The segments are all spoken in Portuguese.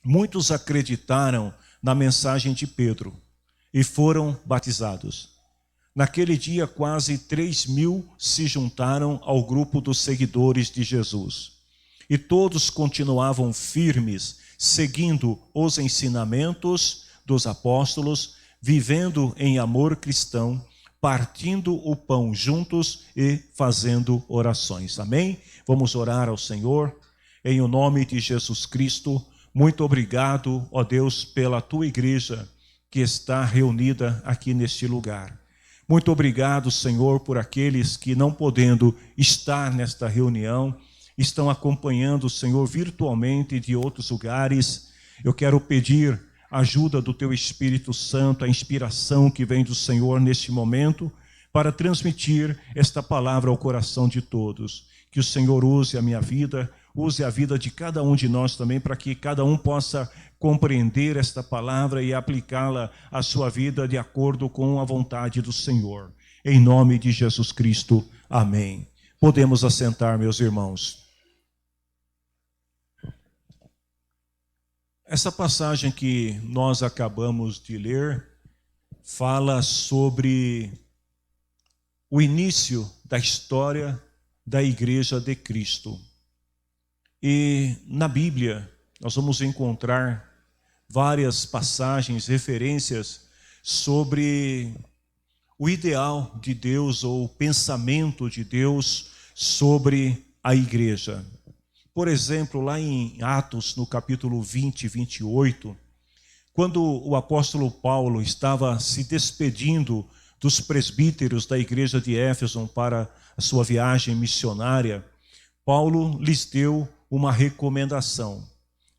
muitos acreditaram na mensagem de Pedro e foram batizados. Naquele dia, quase 3.000 se juntaram ao grupo dos seguidores de Jesus. E todos continuavam firmes, seguindo os ensinamentos dos apóstolos, vivendo em amor cristão, partindo o pão juntos e fazendo orações. Amém? Vamos orar ao Senhor. Em o nome de Jesus Cristo, muito obrigado, ó Deus, pela tua igreja que está reunida aqui neste lugar. Muito obrigado, Senhor, por aqueles que, não podendo estar nesta reunião, estão acompanhando, Senhor, virtualmente de outros lugares. Eu quero pedir a ajuda do Teu Espírito Santo, a inspiração que vem do Senhor neste momento, para transmitir esta palavra ao coração de todos. Que o Senhor use a minha vida, use a vida de cada um de nós também, para que cada um possa compreender esta palavra e aplicá-la à sua vida de acordo com a vontade do Senhor. Em nome de Jesus Cristo, amém. Podemos assentar, meus irmãos. Essa passagem que nós acabamos de ler fala sobre o início da história da Igreja de Cristo. E na Bíblia nós vamos encontrar várias passagens, referências sobre o ideal de Deus ou o pensamento de Deus sobre a igreja. Por exemplo, lá em Atos, no capítulo 20 e 28, quando o apóstolo Paulo estava se despedindo dos presbíteros da igreja de Éfeso para a sua viagem missionária, Paulo lhes deu uma recomendação.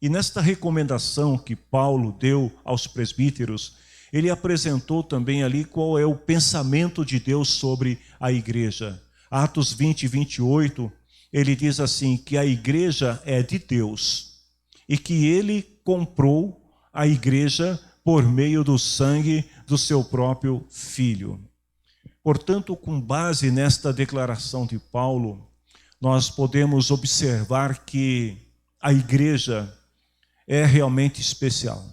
E nesta recomendação que Paulo deu aos presbíteros, ele apresentou também ali qual é o pensamento de Deus sobre a igreja. Atos 20 e 28, ele diz assim, que a igreja é de Deus e que ele comprou a igreja por meio do sangue do seu próprio Filho. Portanto, com base nesta declaração de Paulo, nós podemos observar que a igreja é realmente especial.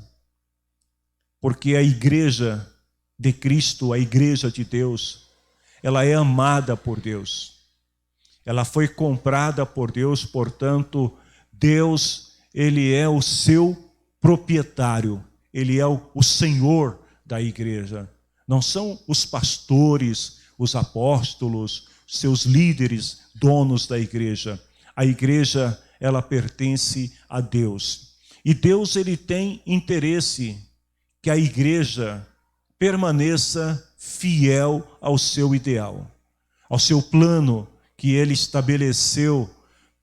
Porque a igreja de Cristo, a igreja de Deus, ela é amada por Deus. Ela foi comprada por Deus, portanto, Deus, ele é o seu proprietário. Ele é o Senhor da igreja. Não são os pastores, os apóstolos, seus líderes, donos da igreja. A igreja, ela pertence a Deus. E Deus, ele tem interesse que a igreja permaneça fiel ao seu ideal, ao seu plano que ele estabeleceu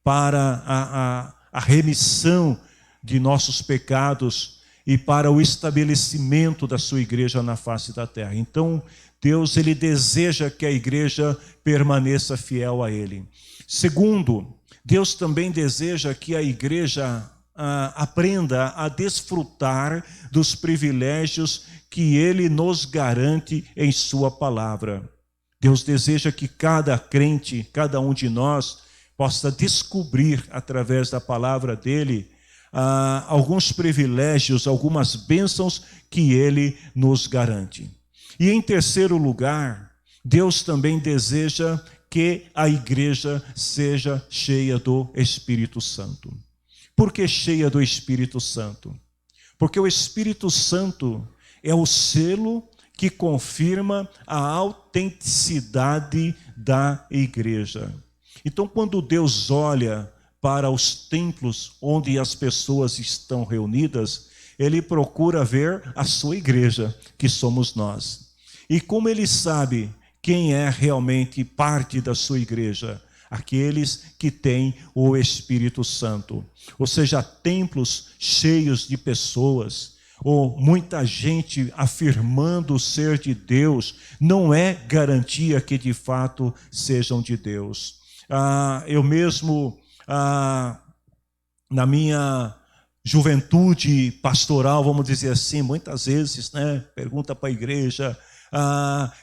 para a remissão de nossos pecados e para o estabelecimento da sua igreja na face da terra. Então, Deus, ele deseja que a igreja permaneça fiel a ele. Segundo, Deus também deseja que a igreja aprenda a desfrutar dos privilégios que ele nos garante em sua palavra. Deus deseja que cada crente, cada um de nós, possa descobrir através da palavra dele alguns privilégios, algumas bênçãos que ele nos garante. E em terceiro lugar, Deus também deseja que a igreja seja cheia do Espírito Santo. Por que cheia do Espírito Santo? Porque o Espírito Santo é o selo que confirma a autenticidade da igreja. Então, quando Deus olha para os templos onde as pessoas estão reunidas, ele procura ver a sua igreja, que somos nós. E como ele sabe quem é realmente parte da sua igreja? Aqueles que têm o Espírito Santo. Ou seja, templos cheios de pessoas, ou muita gente afirmando ser de Deus, não é garantia que de fato sejam de Deus. Eu mesmo, na minha juventude pastoral, vamos dizer assim, muitas vezes, pergunta para a igreja,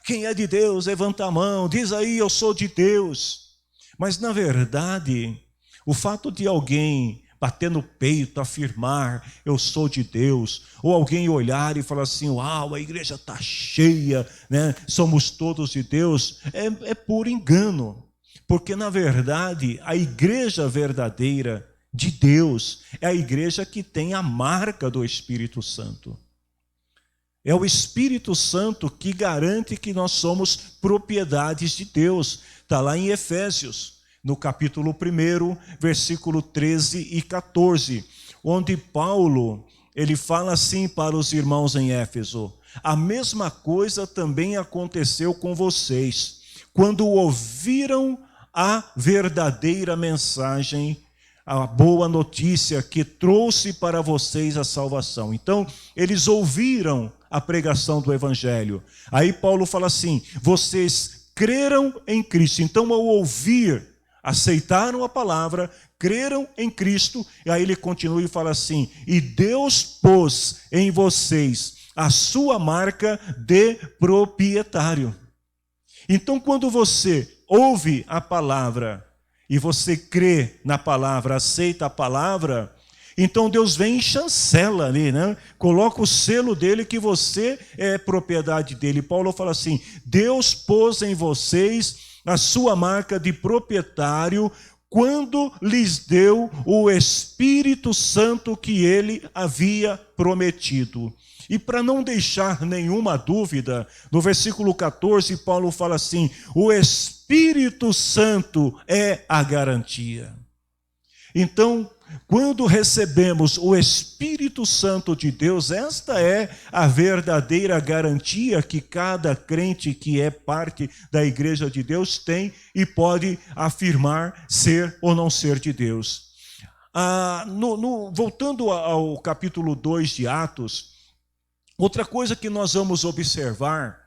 quem é de Deus? Levanta a mão, diz aí, eu sou de Deus. Mas, na verdade, o fato de alguém bater no peito, afirmar, eu sou de Deus. Ou alguém olhar e falar assim, uau, a igreja está cheia, né? Somos todos de Deus. É puro engano. Porque, na verdade, a igreja verdadeira de Deus é a igreja que tem a marca do Espírito Santo. É o Espírito Santo que garante que nós somos propriedades de Deus. Está lá em Efésios, no capítulo 1, versículo 13 e 14, onde Paulo, ele fala assim para os irmãos em Éfeso: a mesma coisa também aconteceu com vocês, quando ouviram a verdadeira mensagem, a boa notícia que trouxe para vocês a salvação. Então, eles ouviram a pregação do Evangelho. Aí Paulo fala assim, vocês creram em Cristo. Então, ao ouvir, aceitaram a palavra, creram em Cristo, e aí ele continua e fala assim, e Deus pôs em vocês a sua marca de proprietário. Então, quando você ouve a palavra e você crê na palavra, aceita a palavra, então Deus vem e chancela ali, né? Coloca o selo dele que você é propriedade dele. Paulo fala assim, Deus pôs em vocês a sua marca de proprietário quando lhes deu o Espírito Santo que ele havia prometido. E para não deixar nenhuma dúvida, no versículo 14, Paulo fala assim, o Espírito Santo é a garantia. Então, quando recebemos o Espírito Santo de Deus, esta é a verdadeira garantia que cada crente que é parte da igreja de Deus tem e pode afirmar ser ou não ser de Deus. Voltando ao capítulo 2 de Atos, outra coisa que nós vamos observar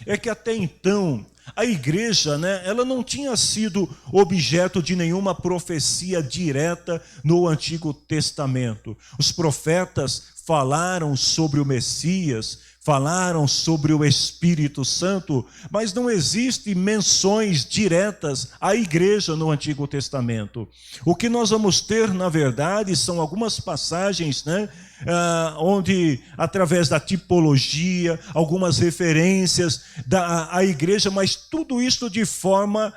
é que até então a igreja, né, ela não tinha sido objeto de nenhuma profecia direta no Antigo Testamento. Os profetas falaram sobre o Messias, falaram sobre o Espírito Santo, mas não existem menções diretas à igreja no Antigo Testamento. O que nós vamos ter, na verdade, são algumas passagens, né, onde, através da tipologia, algumas referências à igreja, mas tudo isso de forma,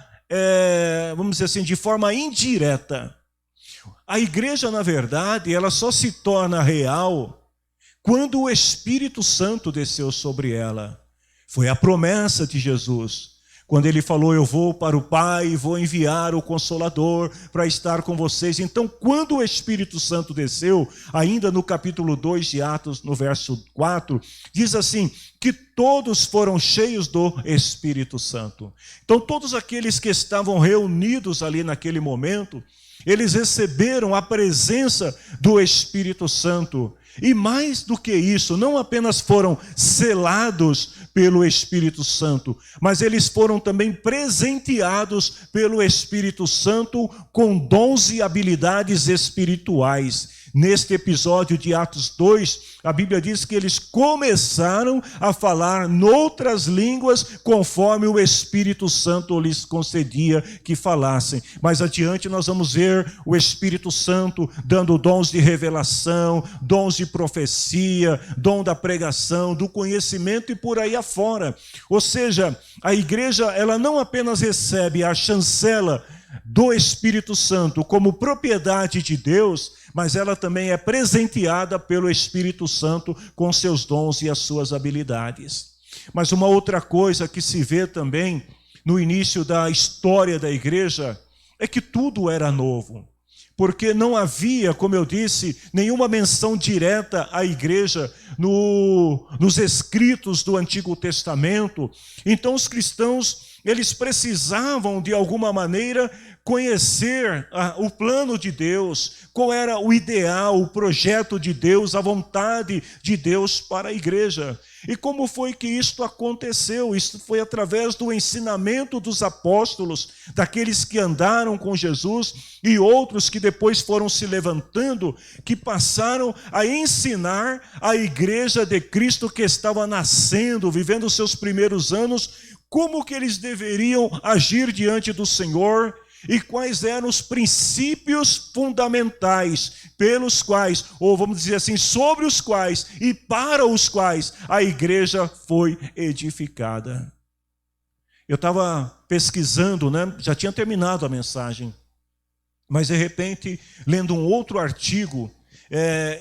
vamos dizer assim, de forma indireta. A igreja, na verdade, ela só se torna real quando o Espírito Santo desceu sobre ela. Foi a promessa de Jesus. Quando ele falou, eu vou para o Pai e vou enviar o Consolador para estar com vocês. Então, quando o Espírito Santo desceu, ainda no capítulo 2 de Atos, no verso 4, diz assim, que todos foram cheios do Espírito Santo. Então, todos aqueles que estavam reunidos ali naquele momento, eles receberam a presença do Espírito Santo. E mais do que isso, não apenas foram selados pelo Espírito Santo, mas eles foram também presenteados pelo Espírito Santo com dons e habilidades espirituais. Neste episódio de Atos 2, a Bíblia diz que eles começaram a falar noutras línguas conforme o Espírito Santo lhes concedia que falassem. Mais adiante nós vamos ver o Espírito Santo dando dons de revelação, dons de profecia, dom da pregação, do conhecimento e por aí afora. Ou seja, a igreja ela não apenas recebe a chancela do Espírito Santo como propriedade de Deus, mas ela também é presenteada pelo Espírito Santo com seus dons e as suas habilidades. Mas uma outra coisa que se vê também no início da história da igreja é que tudo era novo. Porque não havia, como eu disse, nenhuma menção direta à igreja nos escritos do Antigo Testamento. Então os cristãos, eles precisavam de alguma maneira conhecer o plano de Deus, qual era o ideal, o projeto de Deus, a vontade de Deus para a igreja. E como foi que isto aconteceu? Isso foi através do ensinamento dos apóstolos, daqueles que andaram com Jesus e outros que depois foram se levantando, que passaram a ensinar a igreja de Cristo que estava nascendo, vivendo os seus primeiros anos, como que eles deveriam agir diante do Senhor e quais eram os princípios fundamentais pelos quais, ou vamos dizer assim, sobre os quais e para os quais a igreja foi edificada. Eu estava pesquisando, já tinha terminado a mensagem, mas de repente, lendo um outro artigo,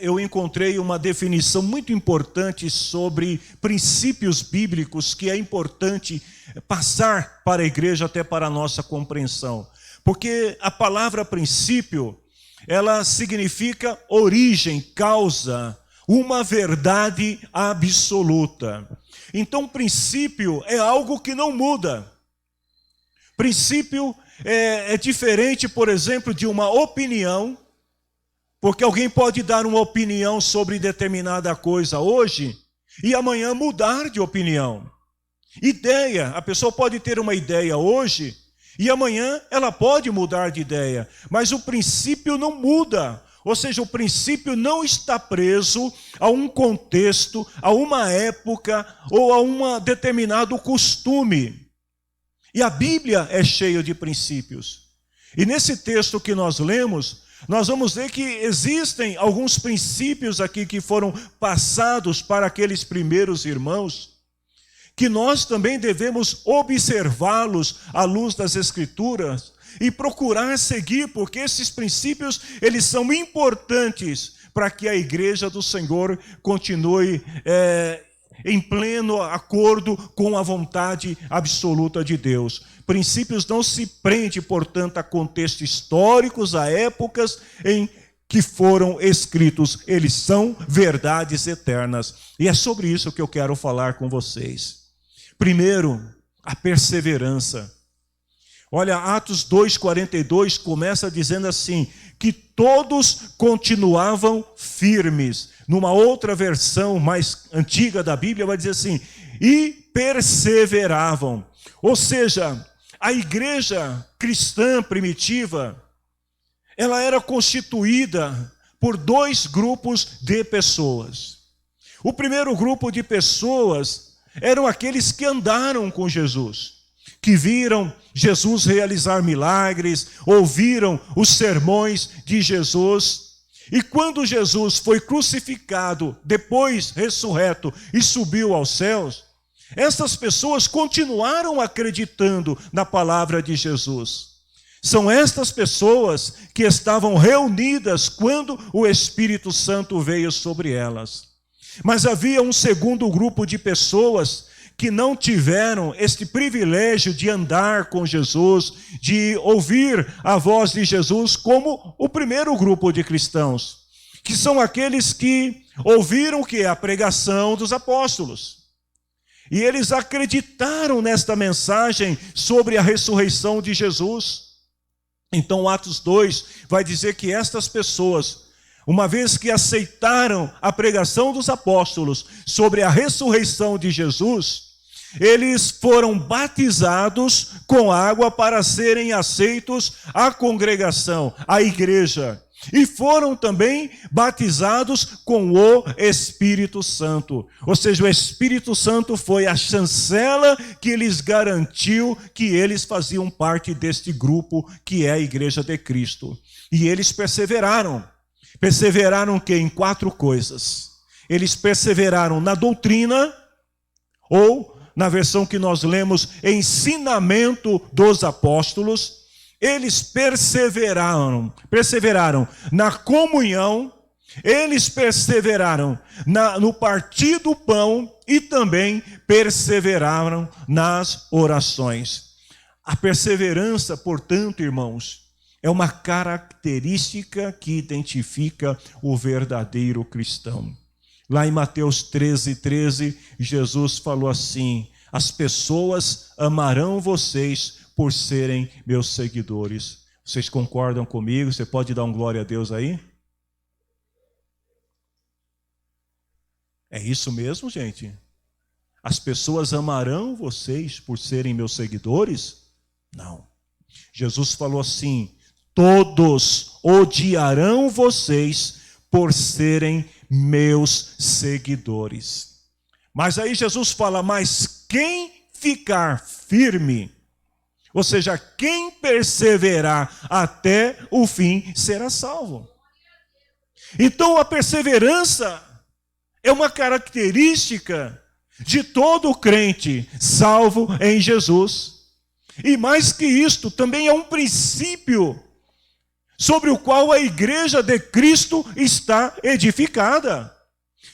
eu encontrei uma definição muito importante sobre princípios bíblicos que é importante passar para a igreja, até para a nossa compreensão. Porque a palavra princípio, ela significa origem, causa, uma verdade absoluta. Então, princípio é algo que não muda. Princípio é diferente, por exemplo, de uma opinião, porque alguém pode dar uma opinião sobre determinada coisa hoje e amanhã mudar de opinião. Ideia, a pessoa pode ter uma ideia hoje e amanhã ela pode mudar de ideia, mas o princípio não muda. Ou seja, o princípio não está preso a um contexto, a uma época ou a um determinado costume. E a Bíblia é cheia de princípios. E nesse texto que nós lemos, nós vamos ver que existem alguns princípios aqui que foram passados para aqueles primeiros irmãos, que nós também devemos observá-los à luz das Escrituras e procurar seguir, porque esses princípios, eles são importantes para que a igreja do Senhor continue em pleno acordo com a vontade absoluta de Deus. Princípios não se prendem, portanto, a contextos históricos, a épocas em que foram escritos. Eles são verdades eternas. E é sobre isso que eu quero falar com vocês. Primeiro, a perseverança. Olha, Atos 2,42 começa dizendo assim, que todos continuavam firmes. Numa outra versão mais antiga da Bíblia vai dizer assim, e perseveravam. Ou seja, a igreja cristã primitiva, ela era constituída por dois grupos de pessoas. O primeiro grupo de pessoas eram aqueles que andaram com Jesus, que viram Jesus realizar milagres, ouviram os sermões de Jesus. E quando Jesus foi crucificado, depois ressurreto e subiu aos céus, essas pessoas continuaram acreditando na palavra de Jesus. São estas pessoas que estavam reunidas quando o Espírito Santo veio sobre elas. Mas havia um segundo grupo de pessoas que não tiveram este privilégio de andar com Jesus, de ouvir a voz de Jesus, como o primeiro grupo de cristãos, que são aqueles que ouviram o que é a pregação dos apóstolos. E eles acreditaram nesta mensagem sobre a ressurreição de Jesus. Então, Atos 2 vai dizer que estas pessoas, uma vez que aceitaram a pregação dos apóstolos sobre a ressurreição de Jesus, eles foram batizados com água para serem aceitos à congregação, à igreja. E foram também batizados com o Espírito Santo. Ou seja, o Espírito Santo foi a chancela que lhes garantiu que eles faziam parte deste grupo que é a Igreja de Cristo. E eles perseveraram. Perseveraram que em 4 coisas. Eles perseveraram na doutrina, ou na versão que nós lemos, ensinamento dos apóstolos. Eles perseveraram na comunhão, eles perseveraram no partir do pão e também perseveraram nas orações. A perseverança, portanto, irmãos, é uma característica que identifica o verdadeiro cristão. Lá em Mateus 13:13, Jesus falou assim: as pessoas amarão vocês por serem meus seguidores. Vocês concordam comigo? Você pode dar um glória a Deus aí? É isso mesmo, gente? As pessoas amarão vocês por serem meus seguidores? Não. Jesus falou assim: todos odiarão vocês por serem meus seguidores. Mas aí Jesus fala: mas quem ficar firme, Ou seja, quem perseverar até o fim será salvo. Então a perseverança é uma característica de todo crente salvo em Jesus. E mais que isto, também é um princípio sobre o qual a igreja de Cristo está edificada.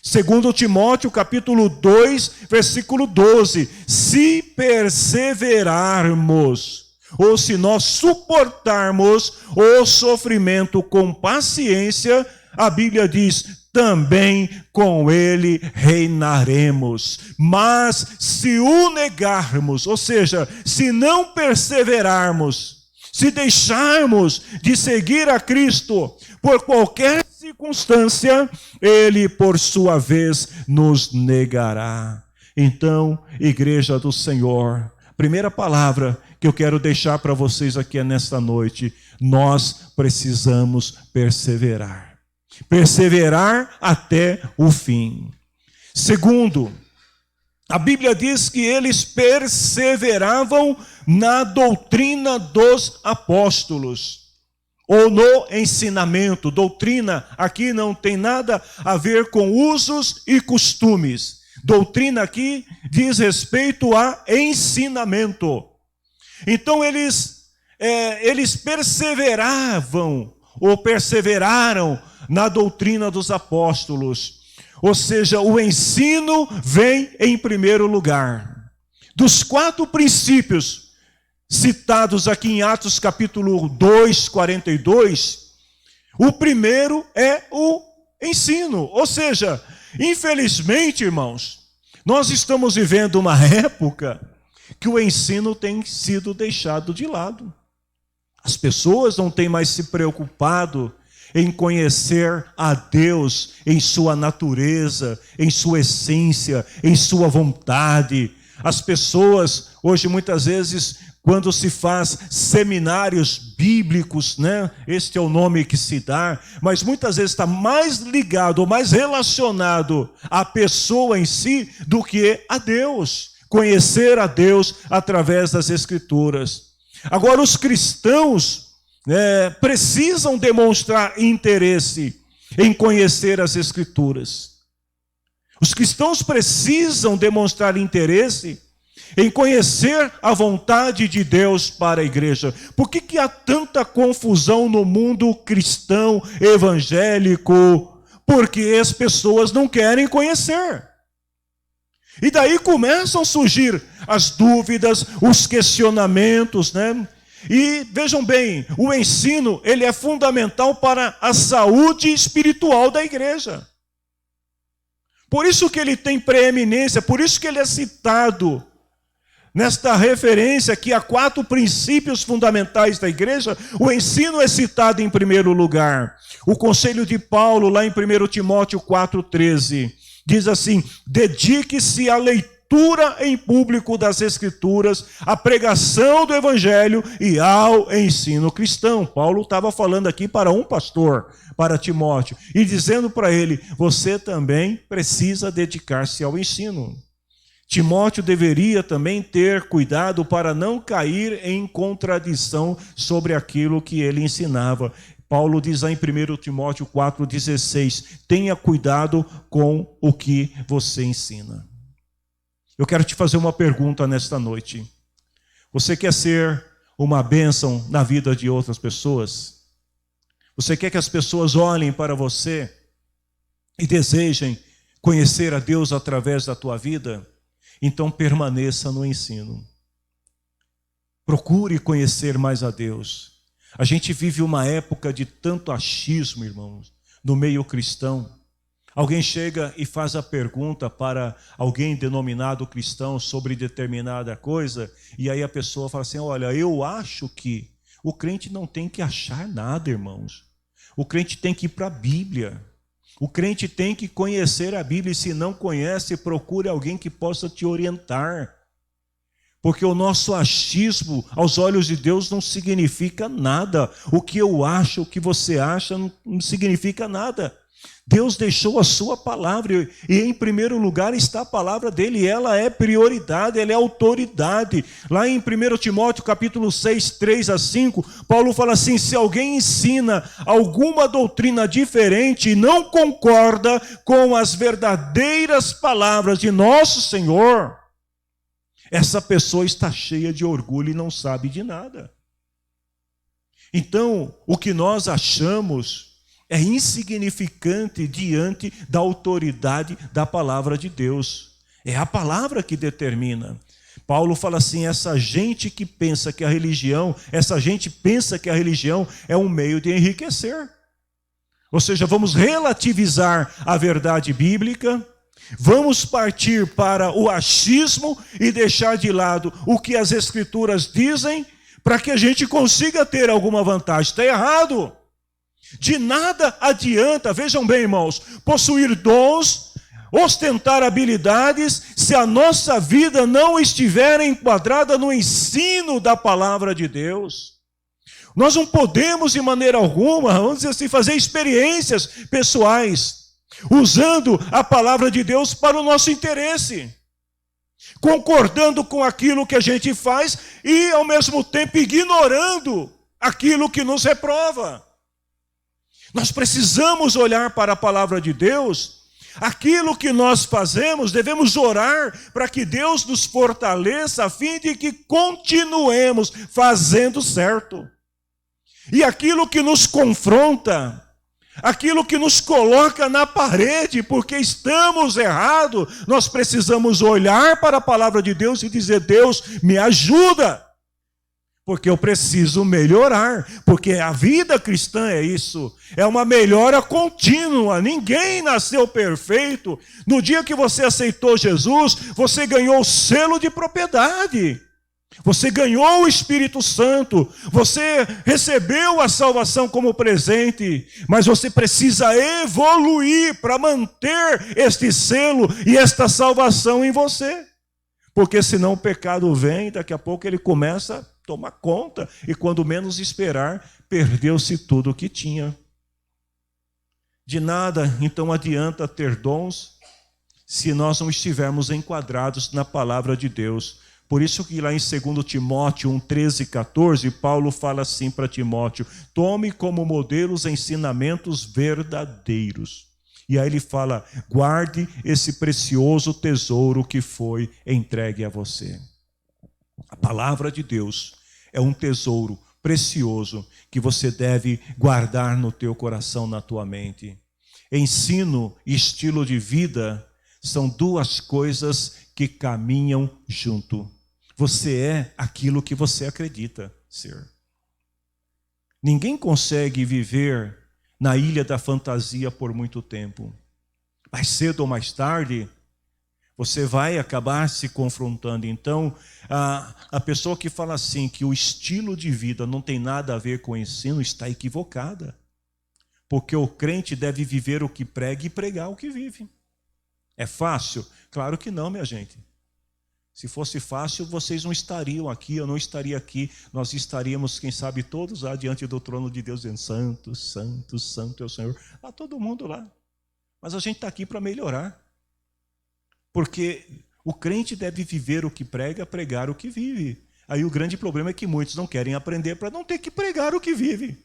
Segundo Timóteo, capítulo 2, versículo 12. Se perseverarmos, ou se nós suportarmos o sofrimento com paciência, a Bíblia diz, também com ele reinaremos. Mas se o negarmos, ou seja, se não perseverarmos, se deixarmos de seguir a Cristo por qualquer circunstância, ele por sua vez nos negará. Então, igreja do Senhor, primeira palavra que eu quero deixar para vocês aqui nesta noite, nós precisamos perseverar. Perseverar até o fim. Segundo, a Bíblia diz que eles perseveravam na doutrina dos apóstolos, ou no ensinamento. Doutrina aqui não tem nada a ver com usos e costumes. Doutrina aqui diz respeito a ensinamento. Então eles perseveravam, ou perseveraram na doutrina dos apóstolos. Ou seja, o ensino vem em primeiro lugar. Dos 4 princípios citados aqui em Atos capítulo 2, 42, o primeiro é o ensino. Ou seja, infelizmente, irmãos, nós estamos vivendo uma época que o ensino tem sido deixado de lado. As pessoas não têm mais se preocupado em conhecer a Deus em sua natureza, em sua essência, em sua vontade. As pessoas, hoje muitas vezes, quando se faz seminários bíblicos, né? Este é o nome que se dá, mas muitas vezes está mais ligado, ou mais relacionado à pessoa em si, do que a Deus. Conhecer a Deus através das Escrituras. Agora, os cristãos precisam demonstrar interesse em conhecer as Escrituras. Os cristãos precisam demonstrar interesse em conhecer a vontade de Deus para a igreja. Por que há tanta confusão no mundo cristão evangélico? Porque as pessoas não querem conhecer. E daí começam a surgir as dúvidas, os questionamentos, né? E vejam bem, o ensino, ele é fundamental para a saúde espiritual da igreja. Por isso que ele tem preeminência, por isso que ele é citado nesta referência aqui a 4 princípios fundamentais da igreja. O ensino é citado em primeiro lugar. O conselho de Paulo, lá em 1 Timóteo 4,13, diz assim: dedique-se à leitura em público das Escrituras, à pregação do Evangelho e ao ensino cristão. Paulo estava falando aqui para um pastor, para Timóteo, e dizendo para ele, você também precisa dedicar-se ao ensino. Timóteo deveria também ter cuidado para não cair em contradição sobre aquilo que ele ensinava. Paulo diz lá em 1 Timóteo 4,16, tenha cuidado com o que você ensina. Eu quero te fazer uma pergunta nesta noite. Você quer ser uma bênção na vida de outras pessoas? Você quer que as pessoas olhem para você e desejem conhecer a Deus através da tua vida? Então permaneça no ensino. Procure conhecer mais a Deus. A gente vive uma época de tanto achismo, irmãos, no meio cristão. Alguém chega e faz a pergunta para alguém denominado cristão sobre determinada coisa, e aí a pessoa fala assim, olha, eu acho que o crente não tem que achar nada, irmãos. O crente tem que ir para a Bíblia. O crente tem que conhecer a Bíblia, e se não conhece, procure alguém que possa te orientar. Porque o nosso achismo, aos olhos de Deus, não significa nada. O que eu acho, o que você acha, não significa nada. Deus deixou a sua palavra e em primeiro lugar está a palavra dele. Ela é prioridade, ela é autoridade. Lá em 1 Timóteo capítulo 6, 3 a 5, Paulo fala assim: se alguém ensina alguma doutrina diferente e não concorda com as verdadeiras palavras de nosso Senhor, essa pessoa está cheia de orgulho e não sabe de nada. Então, o que nós achamos é insignificante diante da autoridade da palavra de Deus. É a palavra que determina. Paulo fala assim: essa gente pensa que a religião é um meio de enriquecer. Ou seja, vamos relativizar a verdade bíblica, vamos partir para o achismo e deixar de lado o que as Escrituras dizem para que a gente consiga ter alguma vantagem. Está errado. De nada adianta, vejam bem, irmãos, possuir dons, ostentar habilidades, se a nossa vida não estiver enquadrada no ensino da palavra de Deus. Nós não podemos, de maneira alguma, vamos dizer assim, fazer experiências pessoais, usando a palavra de Deus para o nosso interesse, concordando com aquilo que a gente faz e, ao mesmo tempo, ignorando aquilo que nos reprova. Nós precisamos olhar para a palavra de Deus. Aquilo que nós fazemos, devemos orar para que Deus nos fortaleça, a fim de que continuemos fazendo certo. E aquilo que nos confronta, aquilo que nos coloca na parede, porque estamos errados, nós precisamos olhar para a palavra de Deus e dizer: Deus, me ajuda. Porque eu preciso melhorar, porque a vida cristã é isso, é uma melhora contínua. Ninguém nasceu perfeito. No dia que você aceitou Jesus, você ganhou o selo de propriedade, você ganhou o Espírito Santo, você recebeu a salvação como presente, mas você precisa evoluir para manter este selo e esta salvação em você, porque senão o pecado vem, daqui a pouco ele começa a tomar conta, e quando menos esperar, perdeu-se tudo o que tinha. De nada, então, adianta ter dons se nós não estivermos enquadrados na palavra de Deus. Por isso que lá em 2 Timóteo 1, 13 e 14, Paulo fala assim para Timóteo: tome como modelo os ensinamentos verdadeiros. E aí ele fala: guarde esse precioso tesouro que foi entregue a você. A palavra de Deus é um tesouro precioso que você deve guardar no teu coração, na tua mente. Ensino e estilo de vida são duas coisas que caminham junto. Você é aquilo que você acredita ser. Ninguém consegue viver na ilha da fantasia por muito tempo. Mais cedo ou mais tarde, você vai acabar se confrontando. Então, a pessoa que fala assim, que o estilo de vida não tem nada a ver com o ensino, está equivocada. Porque o crente deve viver o que prega e pregar o que vive. É fácil? Claro que não, minha gente. Se fosse fácil, vocês não estariam aqui, eu não estaria aqui. Nós estaríamos, quem sabe, todos lá diante do trono de Deus, dizendo: santo, santo, santo é o Senhor. Está todo mundo lá. Mas a gente está aqui para melhorar. Porque o crente deve viver o que prega, pregar o que vive. Aí o grande problema é que muitos não querem aprender para não ter que pregar o que vive.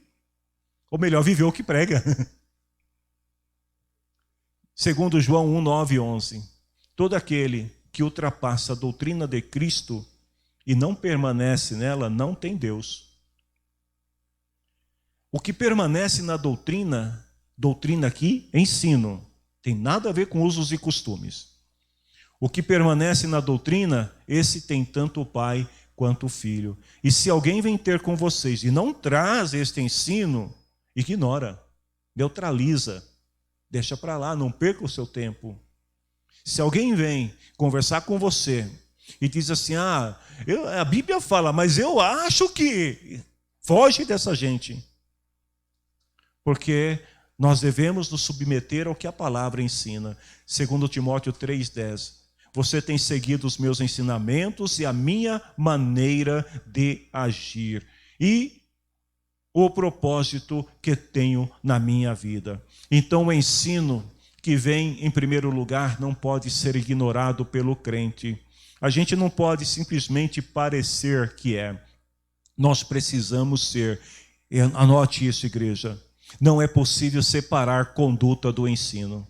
Ou melhor, viver o que prega. Segundo João 1, 9 e 11. Todo aquele que ultrapassa a doutrina de Cristo e não permanece nela, não tem Deus. O que permanece na doutrina aqui, ensino, tem nada a ver com usos e costumes. O que permanece na doutrina, esse tem tanto o Pai quanto o Filho. E se alguém vem ter com vocês e não traz este ensino, ignora, neutraliza, deixa para lá, não perca o seu tempo. Se alguém vem conversar com você e diz assim: a Bíblia fala, mas eu acho que... Foge dessa gente. Porque nós devemos nos submeter ao que a palavra ensina. 2 Timóteo 3,10. Você tem seguido os meus ensinamentos e a minha maneira de agir. E o propósito que tenho na minha vida. Então o ensino que vem em primeiro lugar não pode ser ignorado pelo crente. A gente não pode simplesmente parecer que é. Nós precisamos ser. Anote isso, igreja. Não é possível separar conduta do ensino.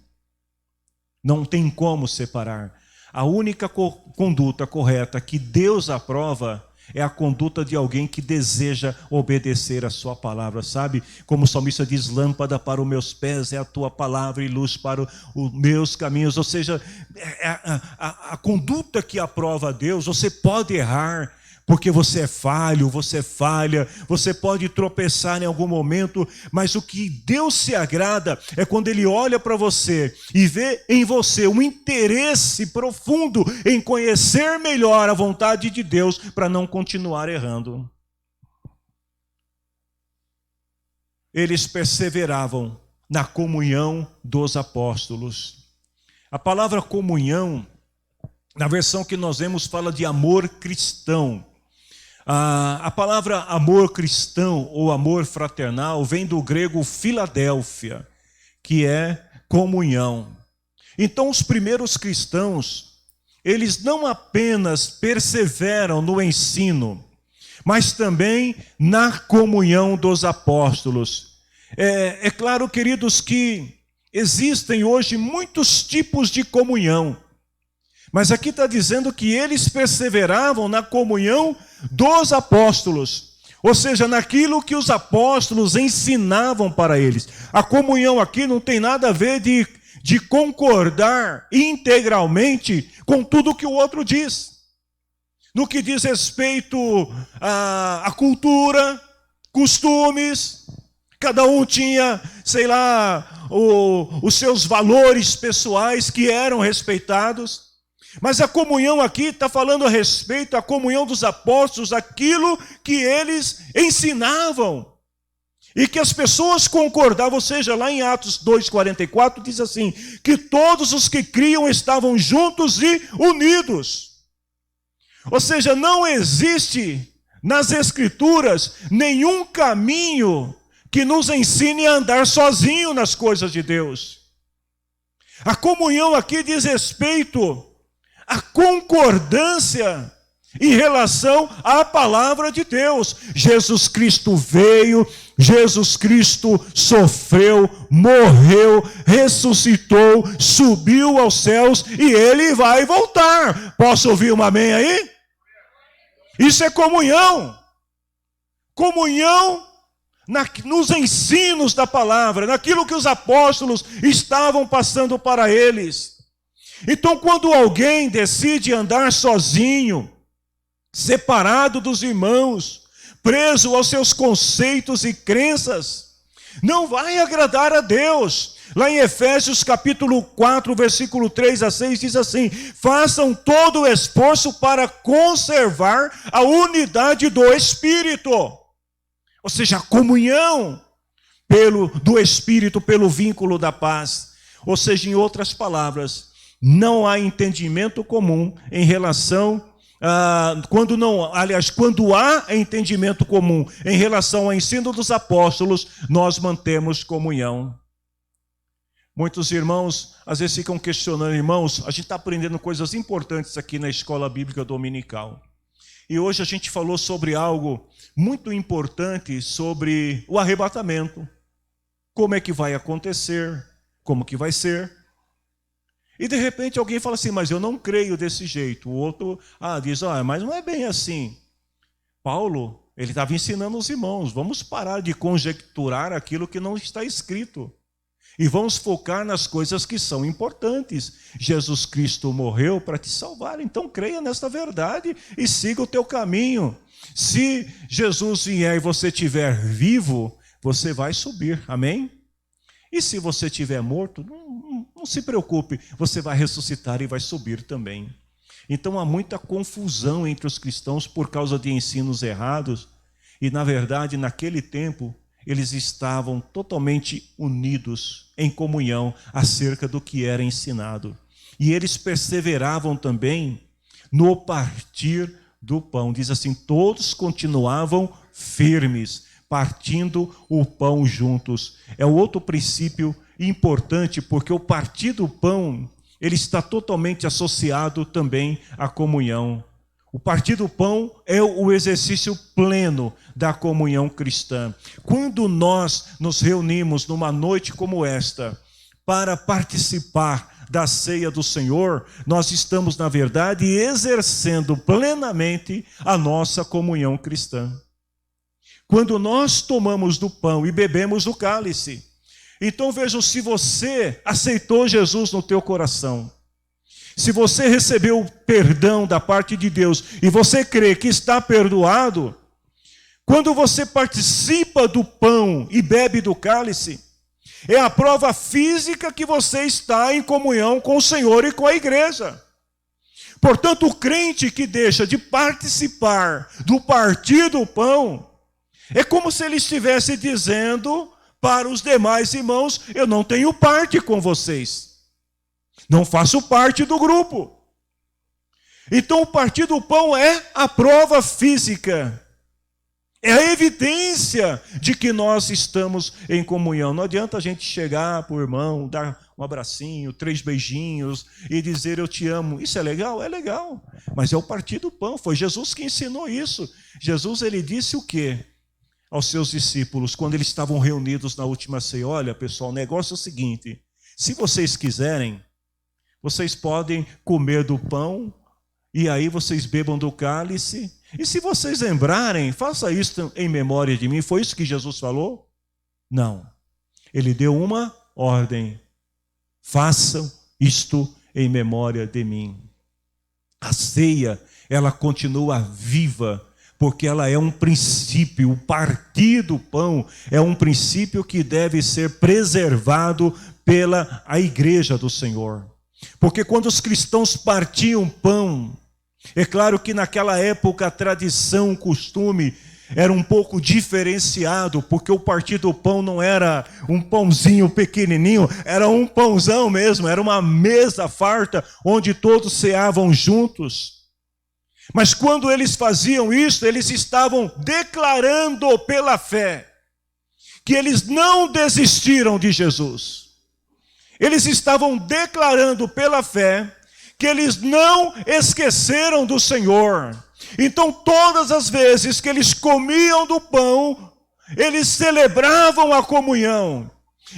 Não tem como separar. A única conduta correta que Deus aprova é a conduta de alguém que deseja obedecer a sua palavra, sabe? Como o salmista diz, lâmpada para os meus pés é a tua palavra e luz para os meus caminhos. Ou seja, a conduta que aprova a Deus, você pode errar, porque você é falho, você falha, você pode tropeçar em algum momento, mas o que Deus se agrada é quando Ele olha para você e vê em você um interesse profundo em conhecer melhor a vontade de Deus para não continuar errando. Eles perseveravam na comunhão dos apóstolos. A palavra comunhão, na versão que nós vemos, fala de amor cristão. A palavra amor cristão ou amor fraternal vem do grego Filadélfia, que é comunhão. Então os primeiros cristãos, eles não apenas perseveram no ensino, mas também na comunhão dos apóstolos. É claro, queridos, que existem hoje muitos tipos de comunhão. Mas aqui está dizendo que eles perseveravam na comunhão dos apóstolos. Ou seja, naquilo que os apóstolos ensinavam para eles. A comunhão aqui não tem nada a ver de concordar integralmente com tudo que o outro diz. No que diz respeito à cultura, costumes, cada um tinha, sei lá, os seus valores pessoais que eram respeitados. Mas a comunhão aqui está falando a respeito à comunhão dos apóstolos, aquilo que eles ensinavam. E que as pessoas concordavam, ou seja, lá em Atos 2,44 diz assim, que todos os que criam estavam juntos e unidos. Ou seja, não existe nas Escrituras nenhum caminho que nos ensine a andar sozinho nas coisas de Deus. A comunhão aqui diz respeito à concordância em relação à palavra de Deus. Jesus Cristo veio, Jesus Cristo sofreu, morreu, ressuscitou, subiu aos céus e Ele vai voltar. Posso ouvir um amém aí? Isso é comunhão. Comunhão nos ensinos da palavra, naquilo que os apóstolos estavam passando para eles. Então, quando alguém decide andar sozinho, separado dos irmãos, preso aos seus conceitos e crenças, não vai agradar a Deus. Lá em Efésios capítulo 4, versículo 3 a 6, diz assim, façam todo o esforço para conservar a unidade do Espírito. Ou seja, a comunhão do Espírito pelo vínculo da paz. Ou seja, em outras palavras, não há entendimento comum em relação quando há entendimento comum em relação ao ensino dos apóstolos, nós mantemos comunhão. Muitos irmãos às vezes ficam questionando, irmãos, a gente está aprendendo coisas importantes aqui na escola bíblica dominical. E hoje a gente falou sobre algo muito importante, sobre o arrebatamento. Como é que vai acontecer, como que vai ser. E de repente alguém fala assim, mas eu não creio desse jeito. O outro diz, mas não é bem assim. Paulo, ele estava ensinando os irmãos, vamos parar de conjecturar aquilo que não está escrito. E vamos focar nas coisas que são importantes. Jesus Cristo morreu para te salvar, então creia nesta verdade e siga o teu caminho. Se Jesus vier e você estiver vivo, você vai subir, amém? E se você estiver morto, não se preocupe, você vai ressuscitar e vai subir também. Então há muita confusão entre os cristãos por causa de ensinos errados. E na verdade, naquele tempo, eles estavam totalmente unidos em comunhão acerca do que era ensinado. E eles perseveravam também no partir do pão. Diz assim, todos continuavam firmes, partindo o pão juntos. É outro princípio importante, porque o partir do pão, ele está totalmente associado também à comunhão. O partir do pão é o exercício pleno da comunhão cristã. Quando nós nos reunimos numa noite como esta, para participar da ceia do Senhor, nós estamos, na verdade, exercendo plenamente a nossa comunhão cristã. Quando nós tomamos do pão e bebemos do cálice, então vejam, se você aceitou Jesus no teu coração, se você recebeu o perdão da parte de Deus e você crê que está perdoado, quando você participa do pão e bebe do cálice, é a prova física que você está em comunhão com o Senhor e com a igreja. Portanto, o crente que deixa de participar do partir do pão, é como se ele estivesse dizendo para os demais irmãos: eu não tenho parte com vocês. Não faço parte do grupo. Então o partir do pão é a prova física. É a evidência de que nós estamos em comunhão. Não adianta a gente chegar para o irmão, dar um abracinho, 3 beijinhos e dizer eu te amo. Isso é legal? É legal. Mas é o partir do pão. Foi Jesus que ensinou isso. Jesus, ele disse o quê aos seus discípulos quando eles estavam reunidos na última ceia? Olha, pessoal, o negócio é o seguinte: se vocês quiserem, vocês podem comer do pão e aí vocês bebam do cálice. E se vocês lembrarem, faça isso em memória de mim. Foi isso que Jesus falou? Não. Ele deu uma ordem: façam isto em memória de mim. A ceia, ela continua viva, porque ela é um princípio. O partir do pão é um princípio que deve ser preservado pela a igreja do Senhor. Porque quando os cristãos partiam pão, é claro que naquela época a tradição, o costume era um pouco diferenciado, porque o partir do pão não era um pãozinho pequenininho, era um pãozão mesmo, era uma mesa farta onde todos ceavam juntos. Mas quando eles faziam isso, eles estavam declarando pela fé que eles não desistiram de Jesus. Eles estavam declarando pela fé que eles não esqueceram do Senhor. Então, todas as vezes que eles comiam do pão, eles celebravam a comunhão.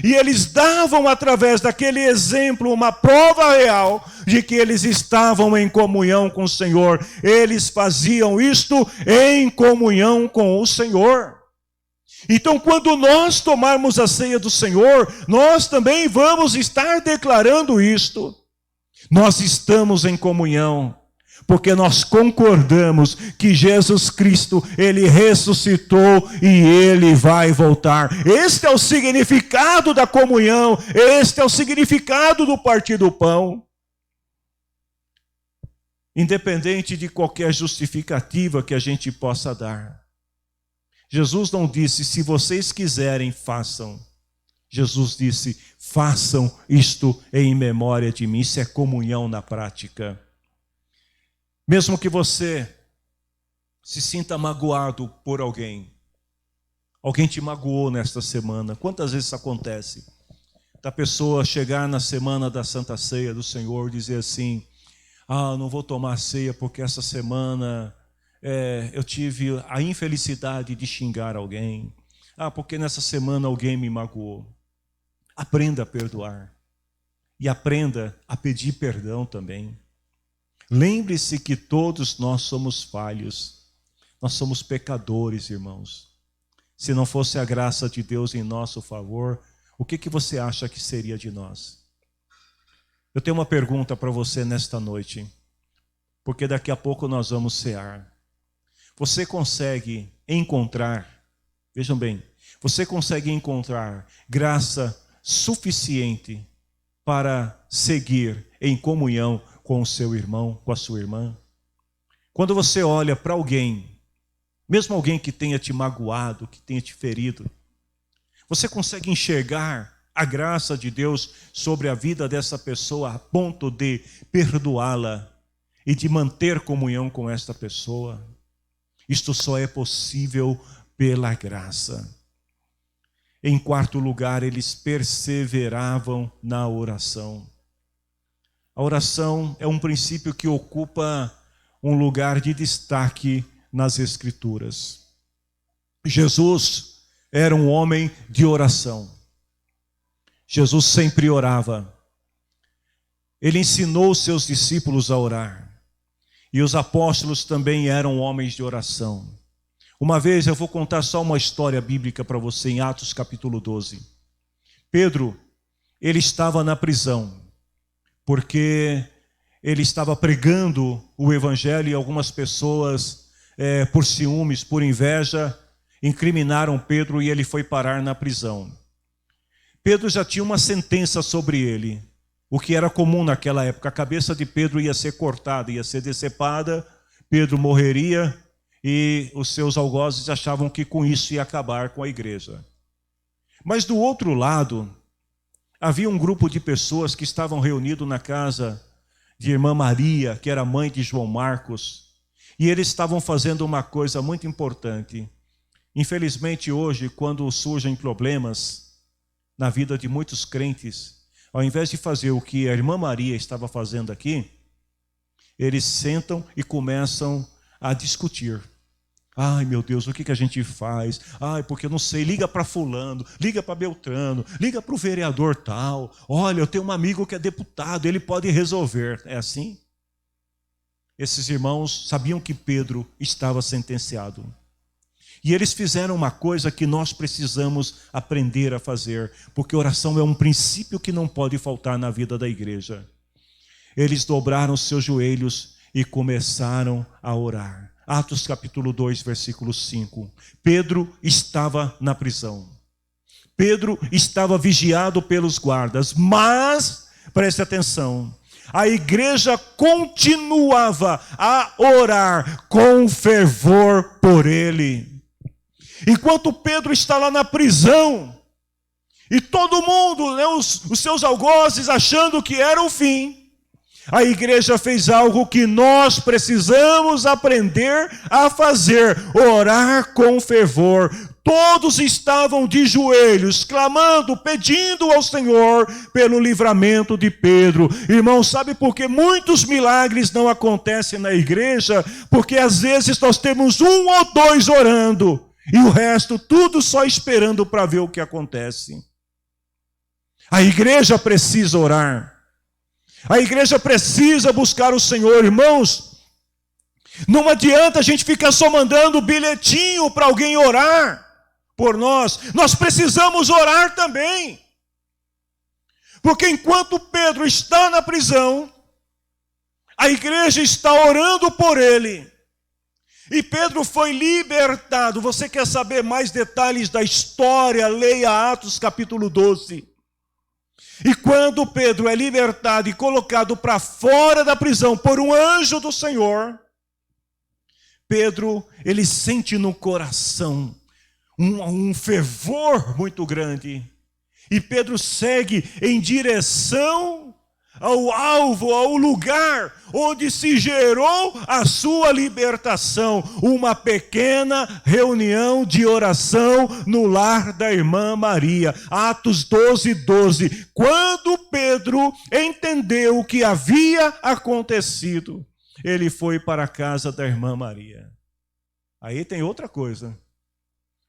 E eles davam, através daquele exemplo, uma prova real de que eles estavam em comunhão com o Senhor. Eles faziam isto em comunhão com o Senhor. Então, quando nós tomarmos a ceia do Senhor, nós também vamos estar declarando isto. Nós estamos em comunhão, porque nós concordamos que Jesus Cristo, Ele ressuscitou e Ele vai voltar. Este é o significado da comunhão, este é o significado do partir do pão. Independente de qualquer justificativa que a gente possa dar. Jesus não disse, se vocês quiserem, façam. Jesus disse, façam isto em memória de mim. Isso é comunhão na prática. Mesmo que você se sinta magoado por alguém te magoou nesta semana. Quantas vezes isso acontece? Da pessoa chegar na semana da Santa Ceia do Senhor e dizer assim, não vou tomar ceia porque essa semana eu tive a infelicidade de xingar alguém. Porque nessa semana alguém me magoou. Aprenda a perdoar. E aprenda a pedir perdão também. Lembre-se que todos nós somos falhos. Nós somos pecadores, irmãos. Se não fosse a graça de Deus em nosso favor, o que você acha que seria de nós? Eu tenho uma pergunta para você nesta noite, porque daqui a pouco nós vamos cear. Você consegue encontrar, vejam bem, você consegue encontrar graça suficiente para seguir em comunhão com o seu irmão, com a sua irmã? Quando você olha para alguém, mesmo alguém que tenha te magoado, que tenha te ferido, você consegue enxergar a graça de Deus sobre a vida dessa pessoa a ponto de perdoá-la e de manter comunhão com esta pessoa? Isto só é possível pela graça. Em quarto lugar, eles perseveravam na oração. A oração é um princípio que ocupa um lugar de destaque nas Escrituras. Jesus era um homem de oração. Jesus sempre orava. Ele ensinou os seus discípulos a orar. E os apóstolos também eram homens de oração. Uma vez eu vou contar só uma história bíblica para você em Atos capítulo 12. Pedro, ele estava na prisão, porque ele estava pregando o evangelho e algumas pessoas, por ciúmes, por inveja, incriminaram Pedro e ele foi parar na prisão. Pedro já tinha uma sentença sobre ele, o que era comum naquela época. A cabeça de Pedro ia ser cortada, ia ser decepada, Pedro morreria e os seus algozes achavam que com isso ia acabar com a igreja. Mas do outro lado, havia um grupo de pessoas que estavam reunidos na casa de irmã Maria, que era mãe de João Marcos, e eles estavam fazendo uma coisa muito importante. Infelizmente hoje, quando surgem problemas na vida de muitos crentes, ao invés de fazer o que a irmã Maria estava fazendo aqui, eles sentam e começam a discutir. Ai, meu Deus, o que a gente faz? Ai, porque eu não sei, liga para fulano, liga para Beltrano, liga para o vereador tal. Olha, eu tenho um amigo que é deputado, ele pode resolver. É assim? Esses irmãos sabiam que Pedro estava sentenciado. E eles fizeram uma coisa que nós precisamos aprender a fazer, porque oração é um princípio que não pode faltar na vida da igreja. Eles dobraram seus joelhos e começaram a orar. Atos capítulo 2, versículo 5. Pedro estava na prisão. Pedro estava vigiado pelos guardas, mas, preste atenção, a igreja continuava a orar com fervor por ele. Enquanto Pedro está lá na prisão, e todo mundo, os seus algozes, achando que era o fim, a igreja fez algo que nós precisamos aprender a fazer: orar com fervor. Todos estavam de joelhos, clamando, pedindo ao Senhor pelo livramento de Pedro. Irmão, sabe por que muitos milagres não acontecem na igreja? Porque às vezes nós temos um ou dois orando, e o resto tudo só esperando para ver o que acontece. A igreja precisa orar. A igreja precisa buscar o Senhor, irmãos. Não adianta a gente ficar só mandando bilhetinho para alguém orar por nós. Nós precisamos orar também. Porque enquanto Pedro está na prisão, a igreja está orando por ele. E Pedro foi libertado. Você quer saber mais detalhes da história? Leia Atos capítulo 12. E quando Pedro é libertado e colocado para fora da prisão por um anjo do Senhor, Pedro, ele sente no coração um fervor muito grande. E Pedro segue em direção ao alvo, ao lugar onde se gerou a sua libertação. Uma pequena reunião de oração no lar da irmã Maria. Atos 12, 12. Quando Pedro entendeu o que havia acontecido, ele foi para a casa da irmã Maria. Aí tem outra coisa.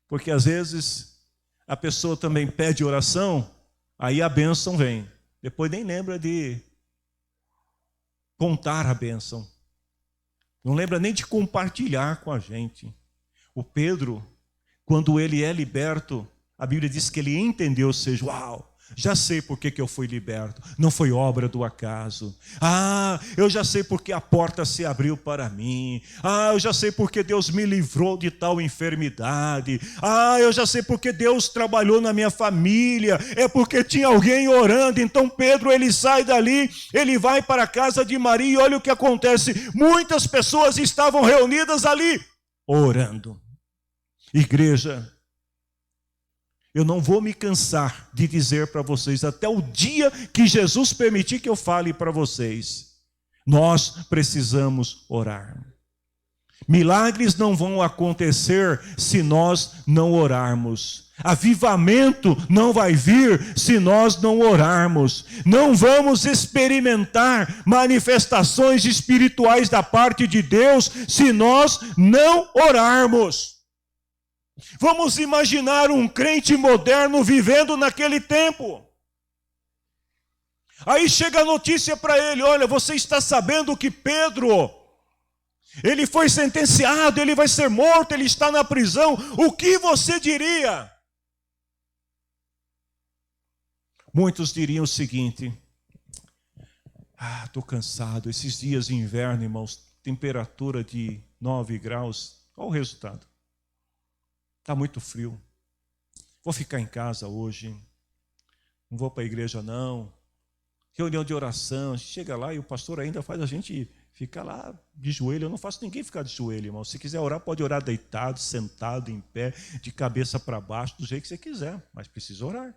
Porque às vezes a pessoa também pede oração, aí a bênção vem. Depois nem lembra de contar a bênção. Não lembra nem de compartilhar com a gente. O Pedro, quando ele é liberto, a Bíblia diz que ele entendeu, ou seja, uau, já sei por que eu fui liberto. Não foi obra do acaso. Eu já sei porque a porta se abriu para mim. Eu já sei porque Deus me livrou de tal enfermidade. Eu já sei porque Deus trabalhou na minha família. É porque tinha alguém orando. Então Pedro, ele sai dali, ele vai para a casa de Maria e olha o que acontece. Muitas pessoas estavam reunidas ali, orando. Igreja, eu não vou me cansar de dizer para vocês, até o dia que Jesus permitir que eu fale para vocês, nós precisamos orar. Milagres não vão acontecer se nós não orarmos. Avivamento não vai vir se nós não orarmos. Não vamos experimentar manifestações espirituais da parte de Deus se nós não orarmos. Vamos imaginar um crente moderno vivendo naquele tempo. Aí chega a notícia para ele: olha, você está sabendo que Pedro, ele foi sentenciado, ele vai ser morto, ele está na prisão. O que você diria? Muitos diriam o seguinte: estou cansado, esses dias de inverno, irmãos, temperatura de 9 graus, qual o resultado? Está muito frio, vou ficar em casa hoje, não vou para a igreja não. Reunião de oração, chega lá e o pastor ainda faz a gente ficar lá de joelho. Eu não faço ninguém ficar de joelho, irmão. Se quiser orar, pode orar deitado, sentado, em pé, de cabeça para baixo, do jeito que você quiser, mas precisa orar.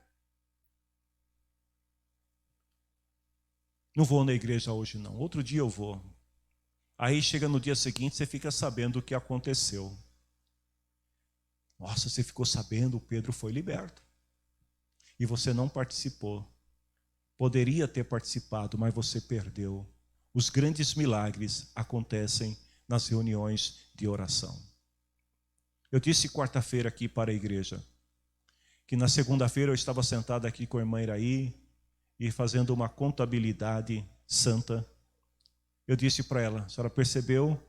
Não vou na igreja hoje não, outro dia eu vou. Aí chega no dia seguinte, você fica sabendo o que aconteceu. Nossa, você ficou sabendo, o Pedro foi liberto. E você não participou. Poderia ter participado, mas você perdeu. Os grandes milagres acontecem nas reuniões de oração. Eu disse quarta-feira aqui para a igreja, que na segunda-feira eu estava sentado aqui com a irmã Iraí e fazendo uma contabilidade santa. Eu disse para ela: a senhora percebeu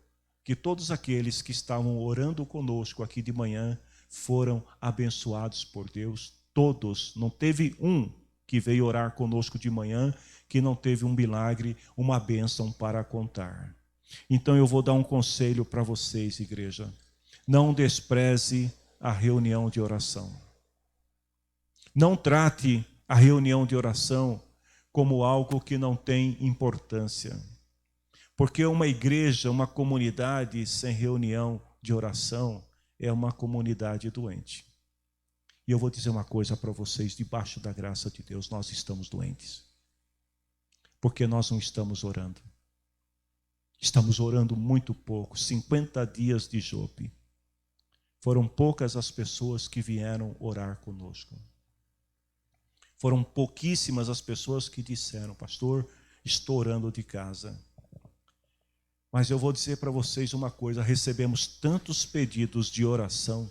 que todos aqueles que estavam orando conosco aqui de manhã foram abençoados por Deus? Todos, não teve um que veio orar conosco de manhã que não teve um milagre, uma bênção para contar. Então eu vou dar um conselho para vocês, igreja: não despreze a reunião de oração. Não trate a reunião de oração como algo que não tem importância. Porque uma igreja, uma comunidade sem reunião de oração é uma comunidade doente. E eu vou dizer uma coisa para vocês: debaixo da graça de Deus, nós estamos doentes. Porque nós não estamos orando. Estamos orando muito pouco. 50 dias de Jope. Foram poucas as pessoas que vieram orar conosco. Foram pouquíssimas as pessoas que disseram: pastor, estou orando de casa. Mas eu vou dizer para vocês uma coisa: recebemos tantos pedidos de oração,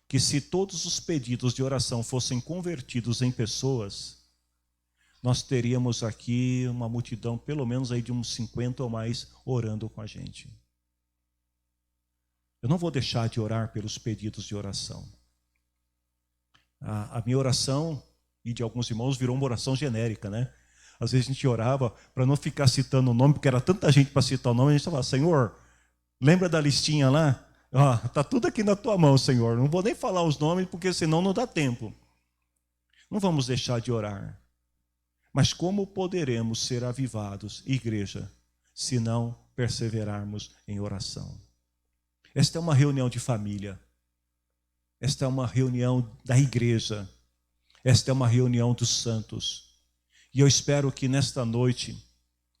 que se todos os pedidos de oração fossem convertidos em pessoas, nós teríamos aqui uma multidão, pelo menos aí de uns 50 ou mais, orando com a gente. Eu não vou deixar de orar pelos pedidos de oração. A minha oração, e de alguns irmãos, virou uma oração genérica, né? Às vezes a gente orava para não ficar citando o nome, porque era tanta gente para citar o nome, a gente falava: Senhor, lembra da listinha lá? Está tudo aqui na tua mão, Senhor. Não vou nem falar os nomes, porque senão não dá tempo. Não vamos deixar de orar. Mas como poderemos ser avivados, igreja, se não perseverarmos em oração? Esta é uma reunião de família. Esta é uma reunião da igreja. Esta é uma reunião dos santos. E eu espero que nesta noite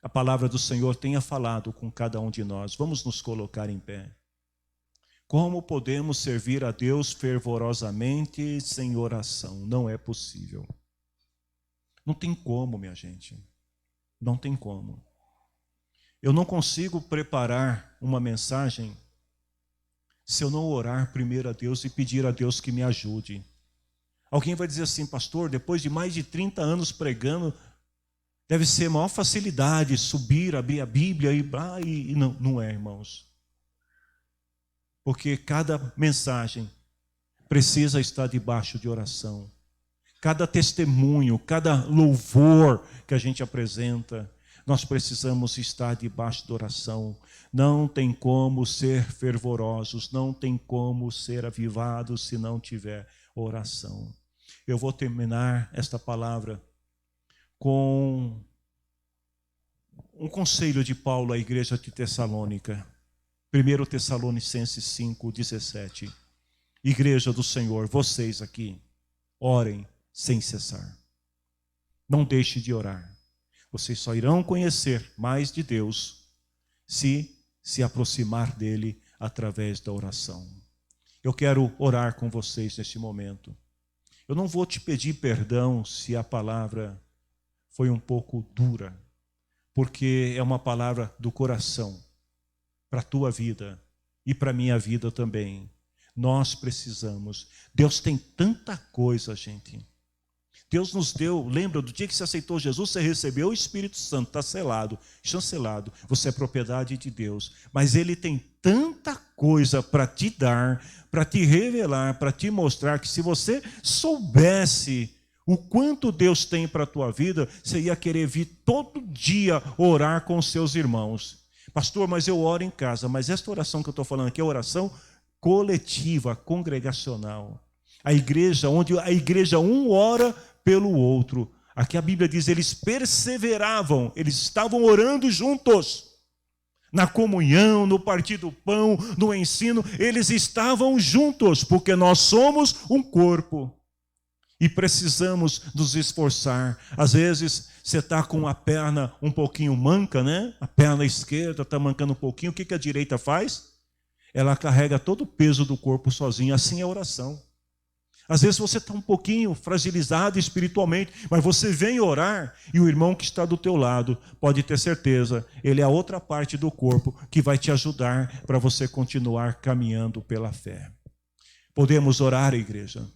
a palavra do Senhor tenha falado com cada um de nós. Vamos nos colocar em pé. Como podemos servir a Deus fervorosamente sem oração? Não é possível. Não tem como, minha gente. Não tem como. Eu não consigo preparar uma mensagem se eu não orar primeiro a Deus e pedir a Deus que me ajude. Alguém vai dizer assim: pastor, depois de mais de 30 anos pregando, deve ser a maior facilidade subir, abrir a Bíblia e não é, irmãos. Porque cada mensagem precisa estar debaixo de oração. Cada testemunho, cada louvor que a gente apresenta, nós precisamos estar debaixo de oração. Não tem como ser fervorosos, não tem como ser avivados se não tiver oração. Eu vou terminar esta palavra com um conselho de Paulo à igreja de Tessalônica. 1 Tessalonicenses 5:17. Igreja do Senhor, vocês aqui, orem sem cessar. Não deixe de orar. Vocês só irão conhecer mais de Deus se se aproximar dele através da oração. Eu quero orar com vocês neste momento. Eu não vou te pedir perdão se a palavra foi um pouco dura, porque é uma palavra do coração, para a tua vida e para a minha vida também. Nós precisamos. Deus tem tanta coisa, gente. Deus nos deu, lembra do dia que você aceitou Jesus, você recebeu o Espírito Santo, está selado, chancelado, você é propriedade de Deus. Mas Ele tem tanta coisa para te dar, para te revelar, para te mostrar, que se você soubesse o quanto Deus tem para a tua vida, você ia querer vir todo dia orar com os seus irmãos. Pastor, mas eu oro em casa. Mas esta oração que eu estou falando aqui é oração coletiva, congregacional. A igreja, onde a igreja um ora pelo outro. Aqui a Bíblia diz, eles perseveravam, eles estavam orando juntos. Na comunhão, no partir do pão, no ensino, eles estavam juntos, porque nós somos um corpo. E precisamos nos esforçar. Às vezes, você está com a perna um pouquinho manca, né? A perna esquerda está mancando um pouquinho. O que a direita faz? Ela carrega todo o peso do corpo sozinha. Assim é a oração. Às vezes você está um pouquinho fragilizado espiritualmente, mas você vem orar e o irmão que está do teu lado, pode ter certeza, ele é a outra parte do corpo que vai te ajudar para você continuar caminhando pela fé. Podemos orar, igreja?